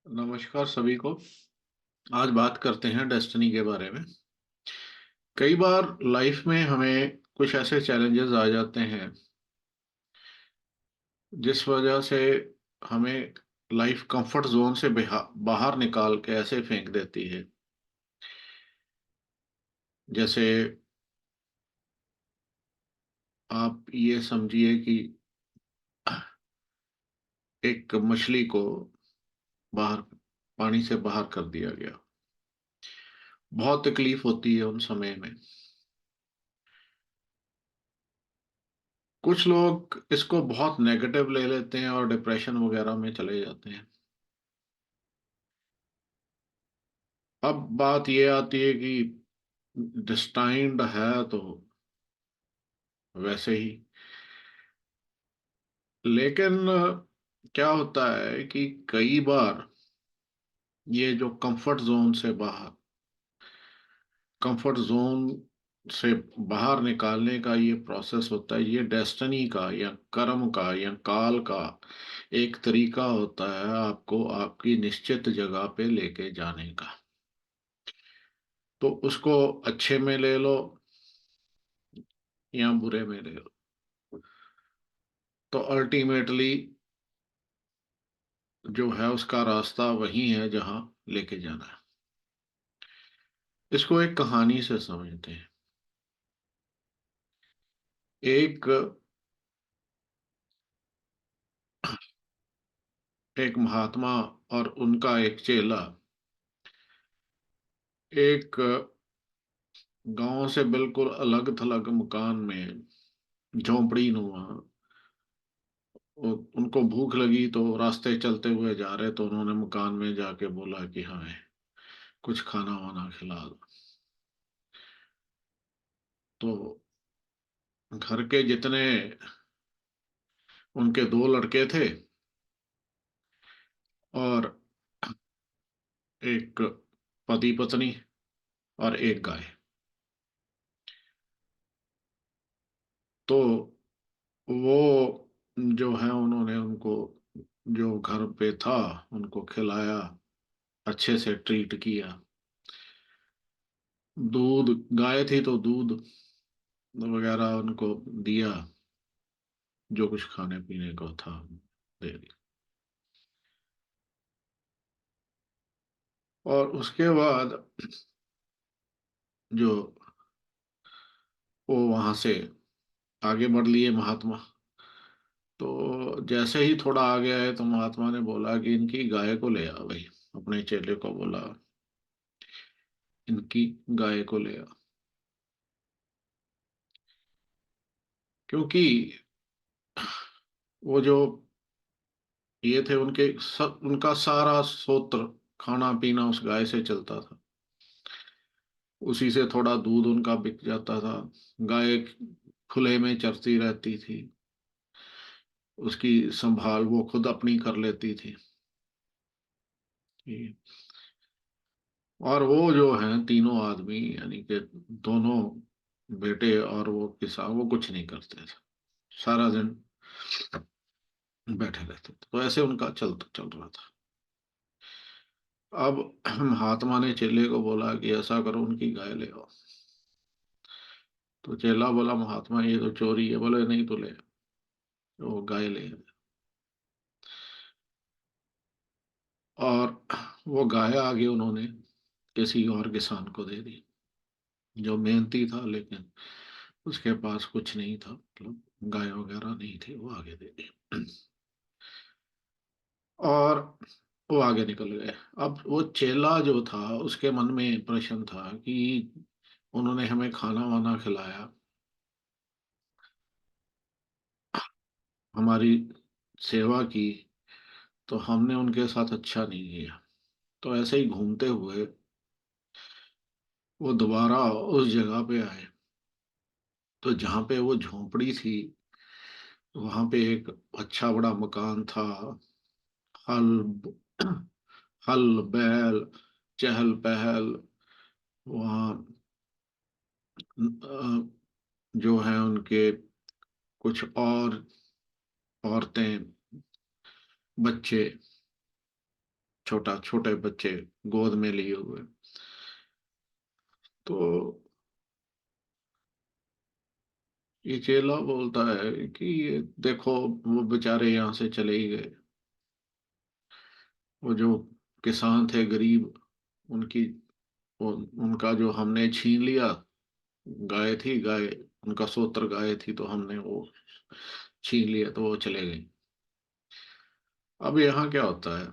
नमस्कार सभी को। आज बात करते हैं डेस्टिनी के बारे में। कई बार लाइफ में हमें कुछ ऐसे चैलेंजेस आ जाते हैं जिस वजह से हमें लाइफ कंफर्ट जोन से बाहर निकाल के ऐसे फेंक देती है। जैसे आप ये समझिए कि एक मछली को बाहर पानी से बाहर कर दिया गया। बहुत तकलीफ होती है उन समय में। कुछ लोग इसको बहुत नेगेटिव ले लेते हैं और डिप्रेशन वगैरह में चले जाते हैं। अब बात ये आती है कि डिस्टाइंड है तो वैसे ही। लेकिन क्या होता है कि कई बार ये जो कंफर्ट जोन से बाहर निकालने का ये प्रोसेस होता है, ये डेस्टिनी का या कर्म का या काल का एक तरीका होता है आपको आपकी निश्चित जगह पे लेके जाने का। तो उसको अच्छे में ले लो या बुरे में ले लो, तो अल्टीमेटली जो है उसका रास्ता वही है जहां लेके जाना है। इसको एक कहानी से समझते हैं। एक एक महात्मा और उनका एक चेला एक गांव से बिल्कुल अलग थलग मकान में, झोंपड़ी नुमा। उनको भूख लगी तो रास्ते चलते हुए जा रहे, तो उन्होंने मकान में जाके बोला कि हमें कुछ खाना वाना खिला दो। तो घर के जितने उनके दो लड़के थे और एक पति पत्नी और एक गाय। तो वो जो है उन्होंने उनको जो घर पे था उनको खिलाया, अच्छे से ट्रीट किया। दूध, गाय थी तो दूध वगैरह उनको दिया, जो कुछ खाने पीने को था दे दिया। और उसके बाद जो वो वहां से आगे बढ़ लिए महात्मा। तो जैसे ही थोड़ा आगे आए तो महात्मा ने बोला कि इनकी गाय को ले आ भाई। अपने चेले को बोला, इनकी गाय को ले आ। क्योंकि वो जो ये थे उनका सारा सोत्र खाना पीना उस गाय से चलता था। उसी से थोड़ा दूध उनका बिक जाता था। गाय खुले में चरती रहती थी, उसकी संभाल वो खुद अपनी कर लेती थी। और वो जो हैं तीनों आदमी, यानी कि दोनों बेटे और वो किसान, वो कुछ नहीं करते थे। सारा दिन बैठे रहते थे। तो ऐसे उनका चल रहा था। अब महात्मा ने चेले को बोला कि ऐसा करो, उनकी गाय ले आओ। तो चेला बोला, महात्मा ये तो चोरी है। बोले नहीं, तो ले आओ। तो वो गाय ले आए। और वो गाय आगे उन्होंने किसी और किसान को दे दी, जो मेहनती था लेकिन उसके पास कुछ नहीं था, मतलब गाय वगैरह नहीं थी। वो आगे दे दी और वो आगे निकल गए। अब वो चेला जो था उसके मन में प्रश्न था कि उन्होंने हमें खाना वाना खिलाया, हमारी सेवा की, तो हमने उनके साथ अच्छा नहीं किया। तो ऐसे ही घूमते हुए वो दोबारा उस जगह पे आए। तो जहाँ पे वो झोंपड़ी थी वहां पे एक अच्छा बड़ा मकान था। हल हल बैल, चहल पहल वहाँ। जो है उनके कुछ और, औरतें, बच्चे, छोटा छोटे बच्चे गोद में लिए हुए। तो ये चेला बोलता है कि ये देखो, वो बेचारे यहाँ से चले ही गए। वो जो किसान थे गरीब, उनकी उनका जो हमने छीन लिया, गाय थी, गाय उनका सोत्र गाय थी, तो हमने वो छीन लिया, तो वो चले गए। अब यहाँ क्या होता है,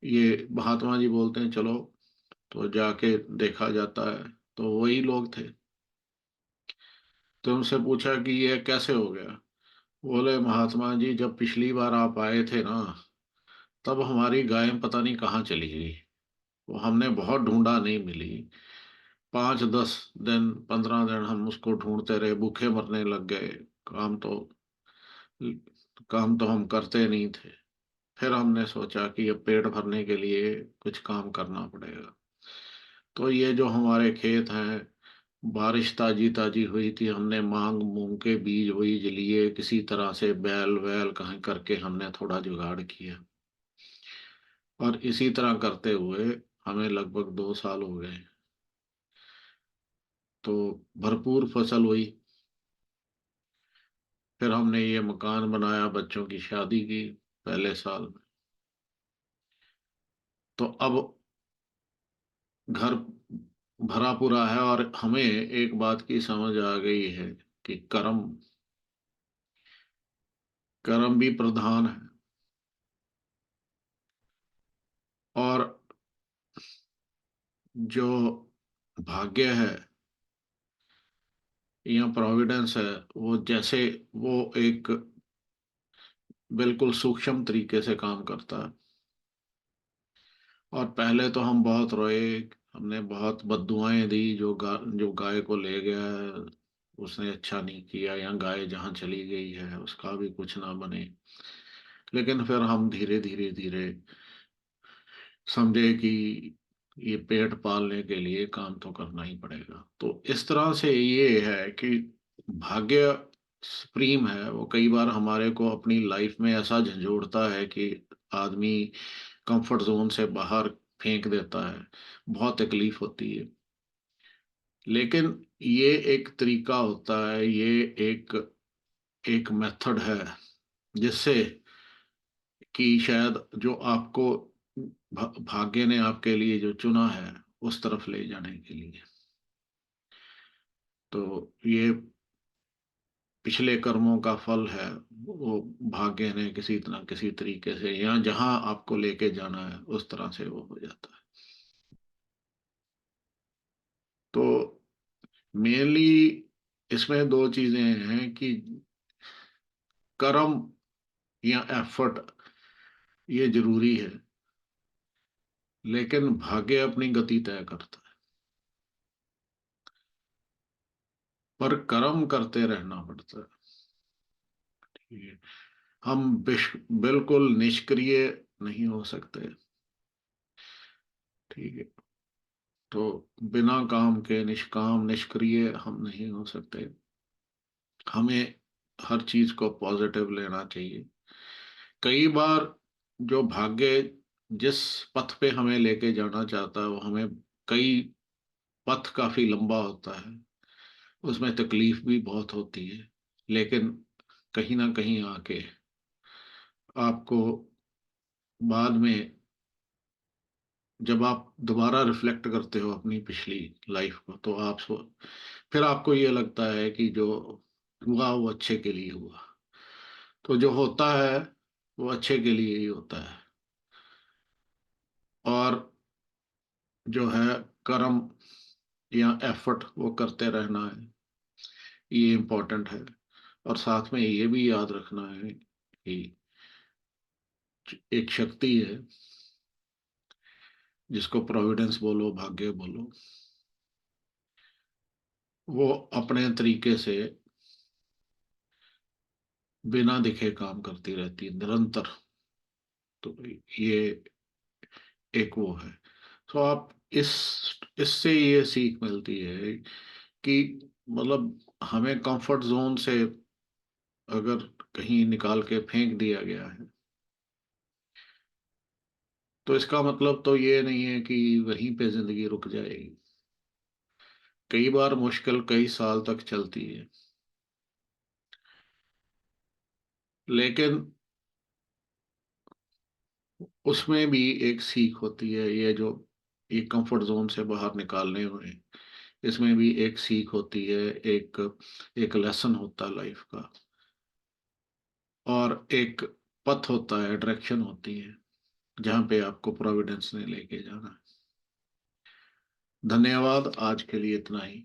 ये महात्मा जी बोलते हैं चलो, तो जाके देखा जाता है, तो वही लोग थे। तो उनसे पूछा कि ये कैसे हो गया। बोले महात्मा जी, जब पिछली बार आप आए थे ना, तब हमारी गाय पता नहीं कहाँ चली गई। वो हमने बहुत ढूंढा, नहीं मिली। 5-10 दिन, 15 दिन हम उसको ढूंढते रहे, भूखे मरने लग गए। काम तो काम तो हम करते नहीं थे। फिर हमने सोचा कि अब पेट भरने के लिए कुछ काम करना पड़ेगा। तो ये जो हमारे खेत हैं, बारिश ताजी ताजी हुई थी, हमने मांग मूंग के बीज बीज लिए, किसी तरह से बैल वैल कहीं करके हमने थोड़ा जुगाड़ किया। और इसी तरह करते हुए हमें लगभग 2 साल हो गए। तो भरपूर फसल हुई। फिर हमने ये मकान बनाया, बच्चों की शादी की पहले साल में। तो अब घर भरा पूरा है, और हमें एक बात की समझ आ गई है कि कर्म कर्म भी प्रधान है। और जो भाग्य है या प्रोविडेंस है, वो जैसे वो एक बिल्कुल सूक्ष्म तरीके से काम करता है। और पहले तो हम बहुत रोए, हमने बहुत बद्दुआएं दी, जो गाय को ले गया है उसने अच्छा नहीं किया, या गाय जहाँ चली गई है उसका भी कुछ ना बने। लेकिन फिर हम धीरे धीरे धीरे समझे कि ये पेट पालने के लिए काम तो करना ही पड़ेगा। तो इस तरह से ये है कि भाग्य सुप्रीम है। वो कई बार हमारे को अपनी लाइफ में ऐसा झंझोड़ता है कि आदमी कंफर्ट जोन से बाहर फेंक देता है, बहुत तकलीफ होती है। लेकिन ये एक तरीका होता है, ये एक एक मेथड है, जिससे कि शायद जो आपको भाग्य ने आपके लिए जो चुना है, उस तरफ ले जाने के लिए। तो ये पिछले कर्मों का फल है। वो भाग्य ने किसी तरह किसी तरीके से, या जहां आपको लेके जाना है उस तरह से वो हो जाता है। तो मेनली इसमें दो चीजें हैं कि कर्म या एफर्ट ये जरूरी है, लेकिन भाग्य अपनी गति तय करता है। पर कर्म करते रहना पड़ता है। ठीक है। हम बिल्कुल निष्क्रिय नहीं हो सकते। ठीक है। तो बिना काम के निष्काम निष्क्रिय हम नहीं हो सकते। हमें हर चीज को पॉजिटिव लेना चाहिए। कई बार जो भाग्य जिस पथ पे हमें लेके जाना चाहता है, वो हमें कई पथ काफी लंबा होता है, उसमें तकलीफ भी बहुत होती है। लेकिन कहीं ना कहीं आके आपको बाद में, जब आप दोबारा रिफ्लेक्ट करते हो अपनी पिछली लाइफ को, तो फिर आपको ये लगता है कि जो हुआ वो अच्छे के लिए हुआ। तो जो होता है वो अच्छे के लिए ही होता है। और जो है कर्म या एफर्ट वो करते रहना है, ये इम्पोर्टेंट है। और साथ में ये भी याद रखना है कि एक शक्ति है, जिसको प्रोविडेंस बोलो, भाग्य बोलो, वो अपने तरीके से बिना दिखे काम करती रहती है निरंतर। तो ये एक वो है। तो आप इस इससे ये सीख मिलती है कि मतलब हमें कंफर्ट जोन से अगर कहीं निकाल के फेंक दिया गया है, तो इसका मतलब तो ये नहीं है कि वहीं पे जिंदगी रुक जाएगी। कई बार मुश्किल कई साल तक चलती है, लेकिन उसमें भी एक सीख होती है। ये कंफर्ट जोन से बाहर निकालने में, इसमें भी एक सीख होती है, एक एक लेसन होता है लाइफ का, और एक पथ होता है, डायरेक्शन होती है, जहाँ पे आपको प्रोविडेंस ने लेके जाना है। धन्यवाद, आज के लिए इतना ही।